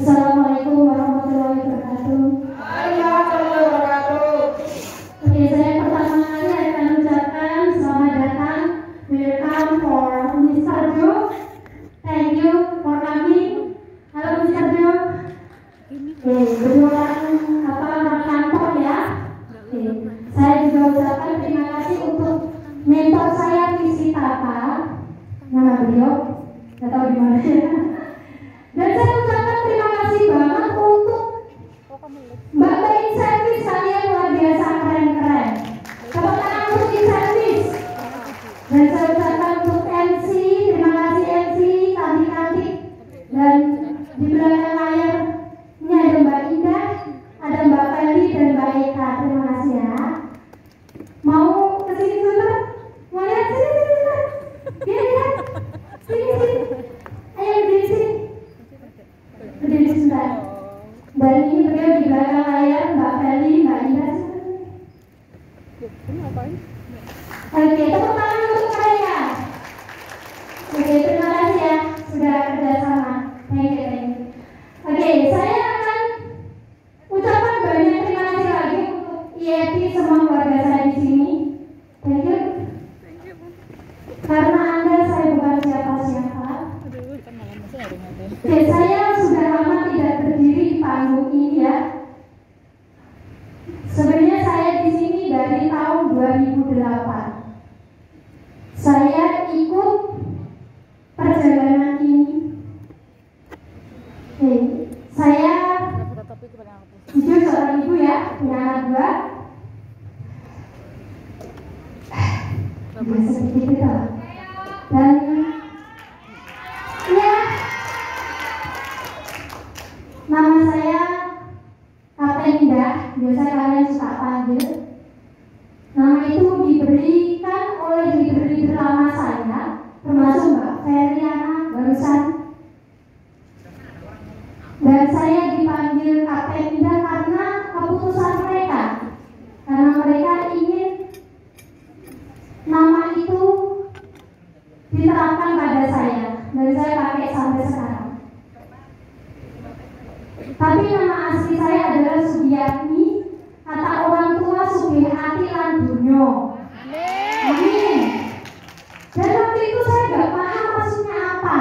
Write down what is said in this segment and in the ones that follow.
Assalamualaikum warahmatullahi wabarakatuh. Oke, saya pertama kali akan ucapkan selamat datang, welcome for Mr. Joe. Thank you for coming. Halo Mr. Joe. Berdua orang kantor ya. Saya juga ucapkan terima kasih untuk mentor saya Visitata. Mana beliau? Gak tahu di mana ya. Dan saya ucapkan terima kasih banget untuk Mbak Inservis, kalian luar biasa keren-keren. Tepuk tangan untuk Inservis. Dan saya ucapkan untuk MC, terima kasih MC, cantik-cantik. Dan di belakang layar ini ada Mbak Indah, ada Mbak Feli dan Mbak Eka. Terima kasih ya. Mau kesini sebentar? Mau lihat sini? Lihat. Sini. Ayo di sini. Berdiri sebentar. Dan ini beliau di belakang layar, Mbak Feli, Mbak Indah. Oke, tepuk tangan untuk mereka. Oke, terima kasih ya sudah kerjasama. Thank you. Oke, saya akan ucapkan banyak terima kasih lagi untuk IEP semua keluarga saya di sini. Thank you. Karena Anda saya bukan siapa-siapa. Oke, saya sudah lama tidak berdiri di panggung ini ya. Sebenarnya saya di sini dari tahun 2008. Saya ikut perjalanan ini. Oke, saya jujur seorang ibu ya, punya anak 2. Seperti itu. Dan ya, nama saya Kapten Indah, biasa kalian suka panggil. Nama itu diberikan oleh leader lama saya, termasuk Mbak Feriana barusan. Dan saya dipanggil Kapten Indah karena keputusan mereka. Karena mereka ingin nama itu diterapkan pada saya, dan saya pakai sampai sekarang. Tapi nama asli saya adalah Sugiarni, kata orang tua Sugihati lan Dunyo. Amin. Dan waktu itu saya gak paham maksudnya apa.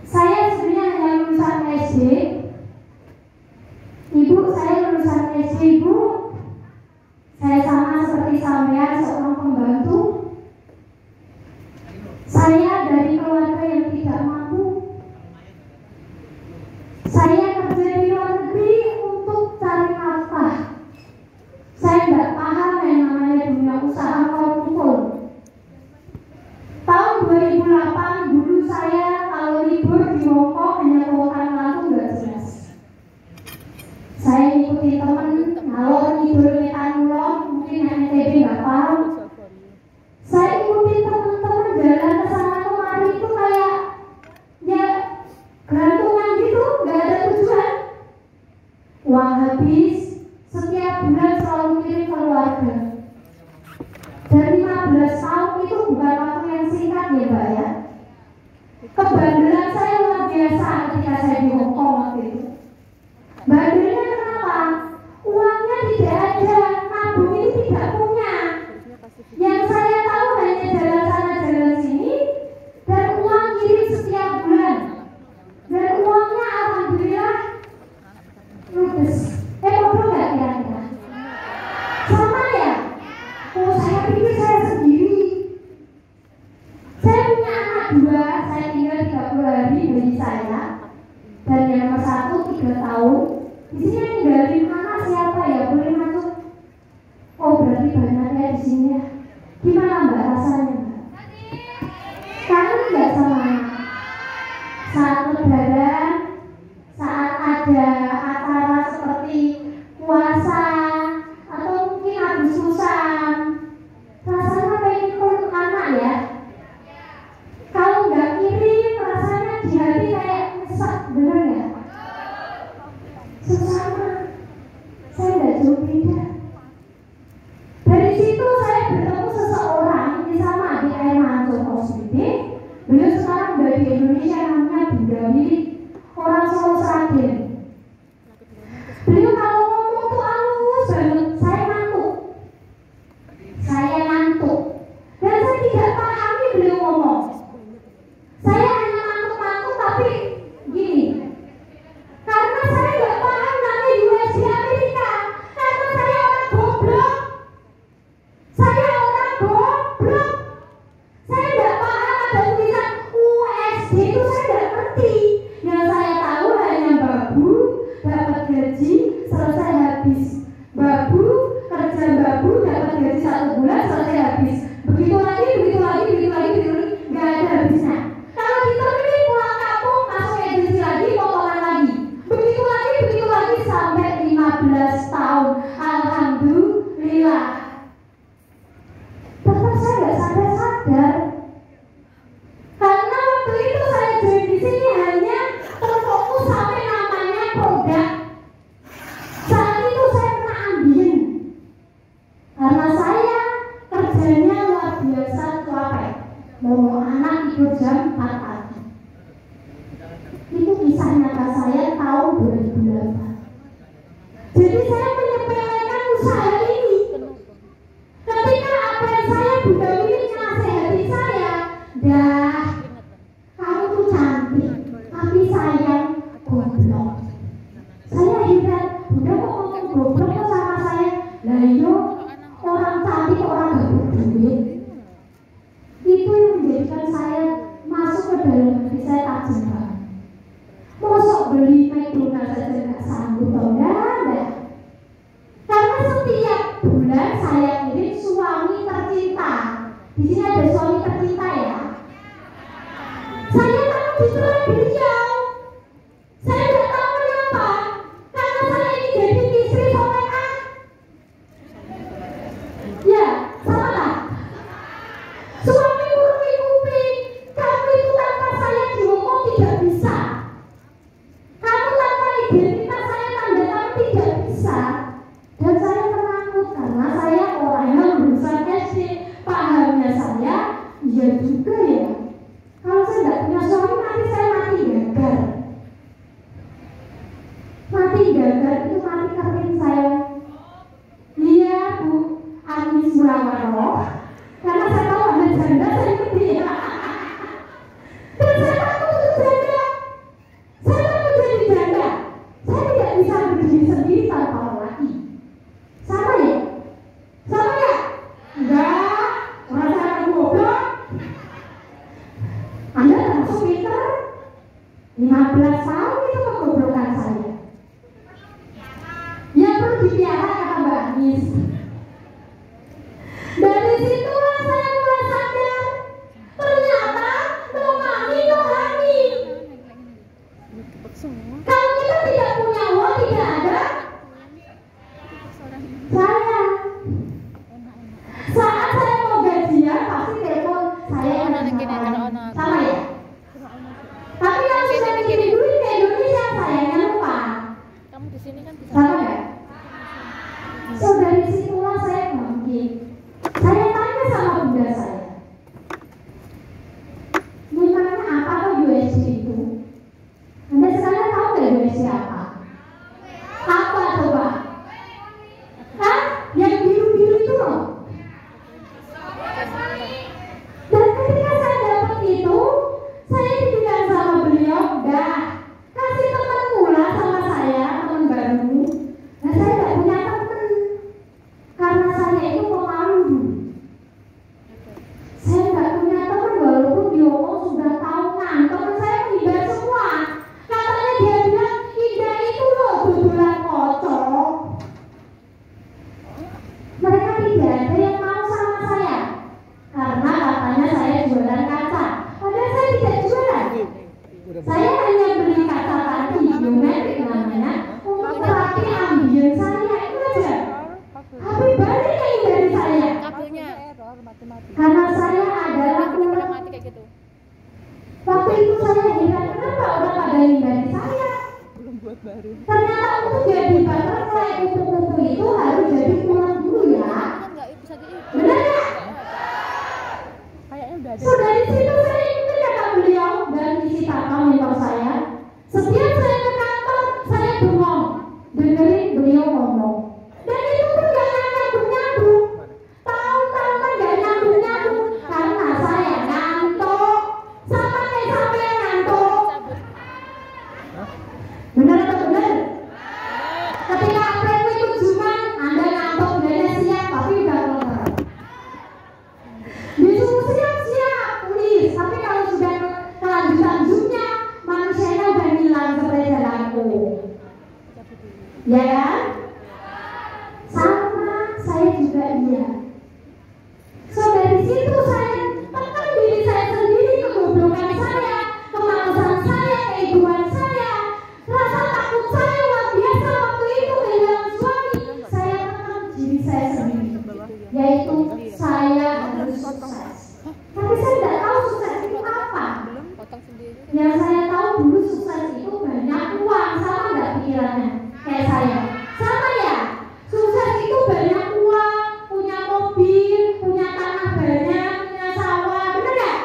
Saya sebenarnya hanya lulusan SD. Ibu saya lulusan SD, ibu. Saya sama seperti sampean, seorang pembantu. Saya dari keluarga yang tidak mampu. Saya kerja di luar negeri untuk cari nafkah. Saya tidak paham yang namanya dunia usaha pukul. Tahun 2008 dulu saya kalau libur di Hongkong hanya keluaran langsung nggak jelas. Saya ikuti teman ngalor ngidul metanulong, mungkin yang NTB nggak paham. Saya ikuti teman-teman jalan ke sana kemari itu kayak ya gelantungan gitu, nggak ada tujuan. Uang habis, setiap bulan selalu kirim keluarga. Dan 15 tahun itu bukan waktu yang singkat ya Mbak ya. Kebandelan saya luar biasa ketika saya di Hongkong waktu itu. Bandelnya kenapa? Uangnya tidak ada, tabung ini tidak punya. Yang saya tahu hanya jalan sana jalan sini, dan uang kirim setiap bulan. Dan uangnya alhamdulillah ludes. Ngobrol nggak kira-kira? Sama ya? Oh, saya pikir saya sendiri. Saya punya anak 2, saya tinggal 30 hari bayi saya. Dan yang nomor 1 3 tahun. Di sini yang ninggalin anak siapa ya? Boleh masuk? Oh, berarti banyaknya di sini ya. Gimana Mbak rasanya Mbak? Kangen nggak sama anak? Saat lebaran, saat ada acara seperti puasa atau mungkin Agustusan, rasanya pengen peluk anak ya. Kalau nggak kirim, rasanya di hati kayak nyesek, bener nggak? Sesama, saya nggak jauh beda. Dari situ saya bertemu seseorang ini sama di Air Mancur Osbide. Beliau sekarang udah di Indonesia, namanya Bunda Wilit. Orang Solo nggak sadar-sadar. Karena waktu itu saya join di sini hanya terfokus sampai namanya produk. Saat itu saya kena ambien. Karena saya kerjanya luar biasa capek. Mau anak tidur jam 4 pagi. Itu kisah nyata saya tahun 2008. Jadi saya menyepelekan usaha ini. Ketika apa yang saya Bunda Wiwit nasihati saya, dah kamu tuh cantik, tapi sayang goblok. Saya heran, Bunda kok ngomong goblok kok sama saya? Lah iya, orang cantik orang gak berduit. Itu yang menjadikan saya masuk ke dalam hati saya tajam banget. Mosok beli McDonald saja gak sanggup, enggak. Karena setiap bulan saya kirim suami tercinta. Di sini ada suami tercinta ya. Saya tahu dicerai beliau. Saya tidak tahu kenapa. Karena saya ini jadi istri soleha. Ya, sama lah. Suami kurungi kuping. Kamu itu tanpa saya diomong tidak bisa. Kamu tanpa identitas saya tanda kamu tidak bisa. Dan saya penakut karena saya orangnya lulusan SD. Pahamnya saya, iya juga ya. Kalau saya tidak punya suami nanti saya mati gagal. Mati gagal itu mati kering saya. Iya Bu, Agnes Murawaroh. Karena saya tahu ada janda saya ngerti ya. Dan saya takut untuk janda. Saya takut jadi janda. Saya tidak bisa berdiri sendiri tanpa laki. Sama ya? Sama ya? Enggak. Orang saya goblok. Anda termasuk pinter. 15 tahun itu kegoblokan saya. Ya perlu dipiara kata Mbak Agnes. Dari situlah saya mulai sadar. Ternyata no money no honey. Kalau kita tidak punya uang, tidak ada saya. Saat saya mau gajian pasti telepon saya sama ya. Tapi kalau sudah dikirim duit ke Indonesia sayangnya lupa. Kamu di sini kan bisa. Sama nggak? So dari situlah saya bangkit. Saya tanya sama bunda saya, memangnya apa kok USD itu? Anda sekarang tahu nggak USD apa? Apa coba? Hah? Yang biru-biru itu loh. Dan ketika saya dapat itu, saya dibilang sama beliau, dah kasih teman mula sama saya, teman baru. Nah saya tidak punya teman, karena saya itu pemalu. Saya tidak punya teman walaupun diomong sudah tahunan. Teman saya menghindar semua. Katanya dia bilang, Indah itu loh dudulan kocok. Mereka tidak ada yang mau sama saya. Karena katanya saya jualan kaca. Padahal saya tidak jualan. Saya hanya beli kaca tadi, biometrik namanya, untuk melatih ambien saya. Itu aja. Tapi balik lagi dari saya. Kabelnya. Karena saya adalah Pernah mati kayak gitu. waktu itu saya heran kenapa orang pada hindari saya. Belum buat baru. Ternyata untuk jadi butterfly kupu-kupu itu harus jadi pulang dulu ya. Kan nggak bisa di. Benar ya? Kayaknya udah ada. So dari situ saya ikuti kata beliau dan isi takal mentor saya. Setiap saya ke kantor saya bengong dengerin beliau ngomong. Dan itu pun gak nyambung-nyambung. Tahun-tahun kan gak nyambung-nyambung karena saya ngantuk. Sama kayak sampai ngantuk. Benar atau benar? Ketika April ikut Jumat, Anda ngantuk, Anda siap, tapi udah kelar. Disuruh siap-siap, please. yaitu saya harus sukses. Tapi saya tidak tahu sukses itu apa. Potong sendiri. Yang saya tahu dulu sukses itu banyak uang, sama nggak pikirannya? Kayak saya, sama ya. Sukses itu banyak uang, punya mobil, punya tanah banyak, punya sawah, benar nggak?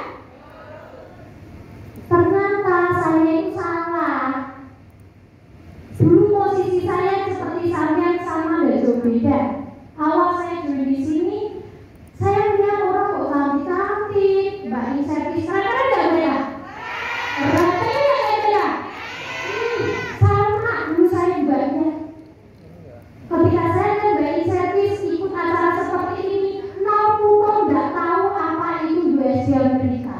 Ternyata saya itu salah. Dulu posisi saya seperti sampean sama dan jauh beda. Awal saya dulu di sini, saya lihat orang kok cantik-cantik, mbak ini servis, keren nggak ya? Keren ya? Sama dulu saya juga ya. Ketika saya dan mbak ini servis ikut acara seperti ini, pun nggak tahu apa itu USD Amerika.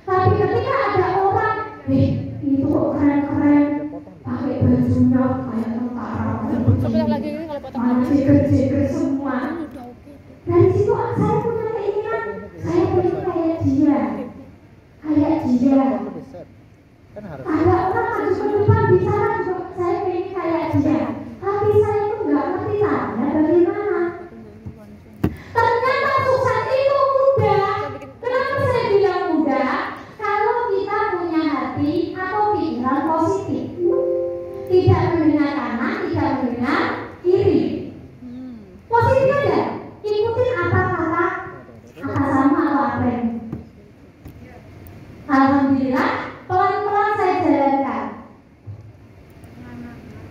Tapi ketika ada orang, itu kok keren-keren, pakai bajunya kayak tentara, Sebentar lagi ini kalau potong mana jeger-jeger semua. udah oke. Dari situ saya punya keinginan, saya pengen kayak dia, kayak dia. Kan harus Ada orang maju ke depan bicara juga, saya pengen kayak dia. Tapi saya itu nggak ngerti caranya bagaimana. Ternyata sukses itu mudah. Kenapa saya bilang mudah? Kalau kita punya hati atau pikiran positif, tidak mendengar kanan, tidak mendengar kiri. Positif aja, ikutin apa kata atasanmu atau apa ini. Alhamdulillah, pelan-pelan saya jalankan.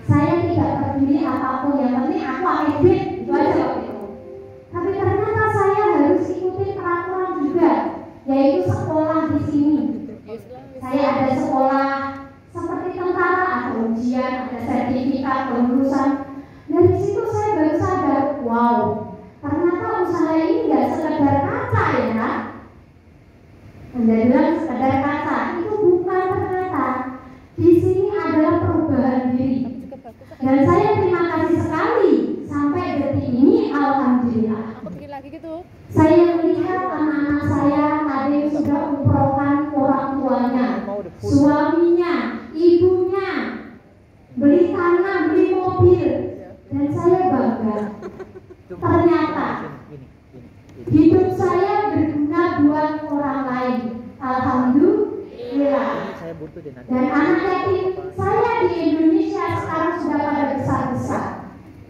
Saya tidak peduli apapun, yang penting aku pakai duit, itu aja waktu itu. Tapi ternyata saya harus ikutin peraturan juga, yaitu sekolah di sini. Saya ada sekolah seperti tentara, ada ujian, ada sertifikat, kelulusan. Dari situ saya baru sadar, wow, ternyata usaha ini nggak sekedar kaca ya. Anda bilang sekedar kaca, itu bukan ternyata. Di sini adalah perubahan diri. Dan saya terima kasih sekali sampai detik ini, alhamdulillah. Aku bikin lagi gitu. Saya melihat anak-anak saya ada yang sudah umrohkan orang tuanya, suaminya, ibunya, beli tanah, beli mobil, dan saya bangga. Ternyata hidup saya berguna buat orang lain. Alhamdulillah. Dan anak yatim saya di Indonesia sekarang sudah pada besar-besar.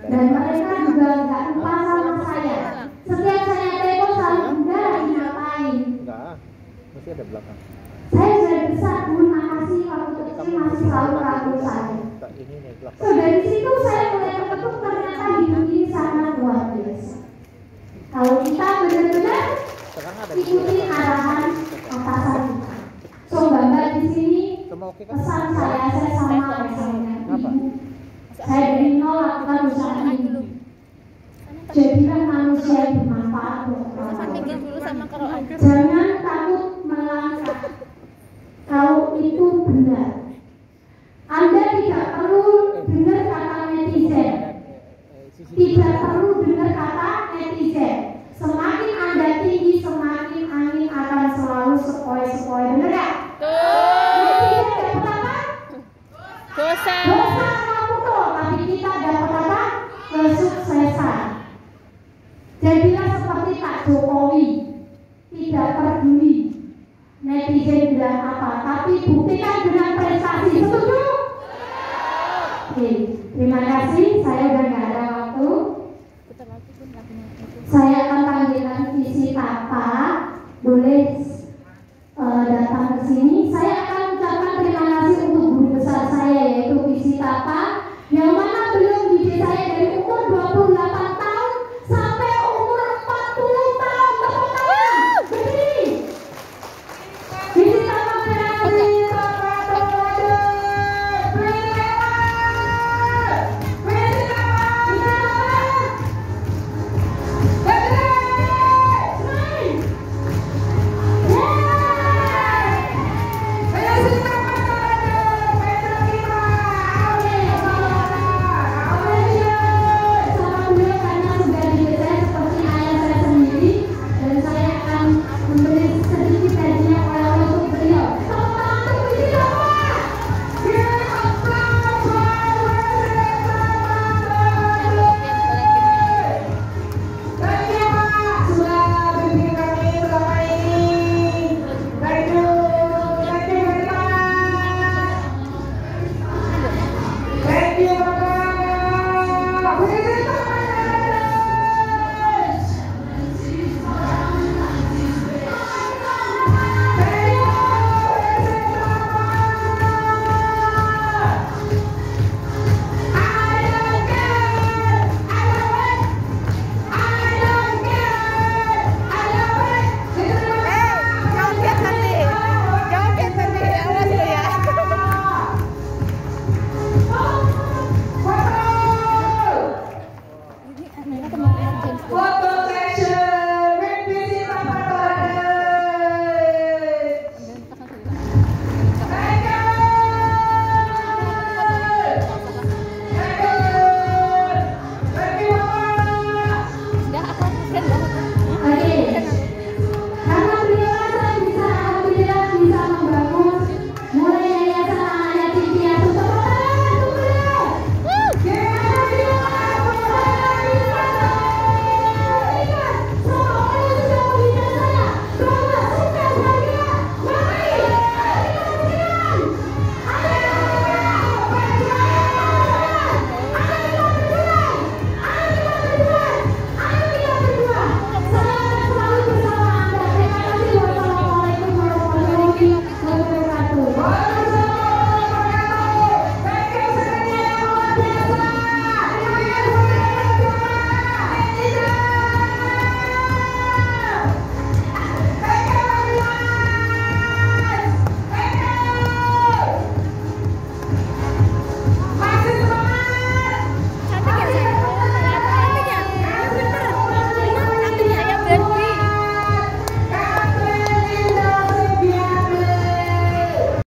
Dan mereka juga nggak lupa sama saya. Setiap saya telepon selalu bunda lagi ngapain. enggak, mesti ada belakang. Saya sudah besar, Bun, makasih waktu kecil masih selalu rangkul saya. Ini nih belakang. So dari situ saya mulai terketuk ternyata hidup ini sangat luar biasa. Kalau kita benar-benar Sekarang ada ikuti arahan atasan kita. So Mbak di sini semua oke kan? pesan saya sama misalnya Kenapa? ibu. Saya dari nol lakukan usaha ini. Jadilah manusia yang bermanfaat buat orang Saya lain. minggir dulu sama keroan. Jangan takut melangkah. Kalau itu benar, Anda tidak perlu dengar kata netizen. Tidak perlu dengar kata netizen. Semakin Anda tinggi, semakin angin akan selalu sepoi-sepoi. Benar nggak? Netizen dapat apa? Dosa. Dosa sama kutu. Tapi kita dapat apa? Kesuksesan. Jadilah seperti Pak Jokowi. Tidak peduli netizen bilang apa, tapi buktikan dengan prestasi. Setuju? Oke, terima kasih. Saya udah nggak ada waktu. Putar lagi pun lagunya. Saya akan panggilkan visi Papa. Boleh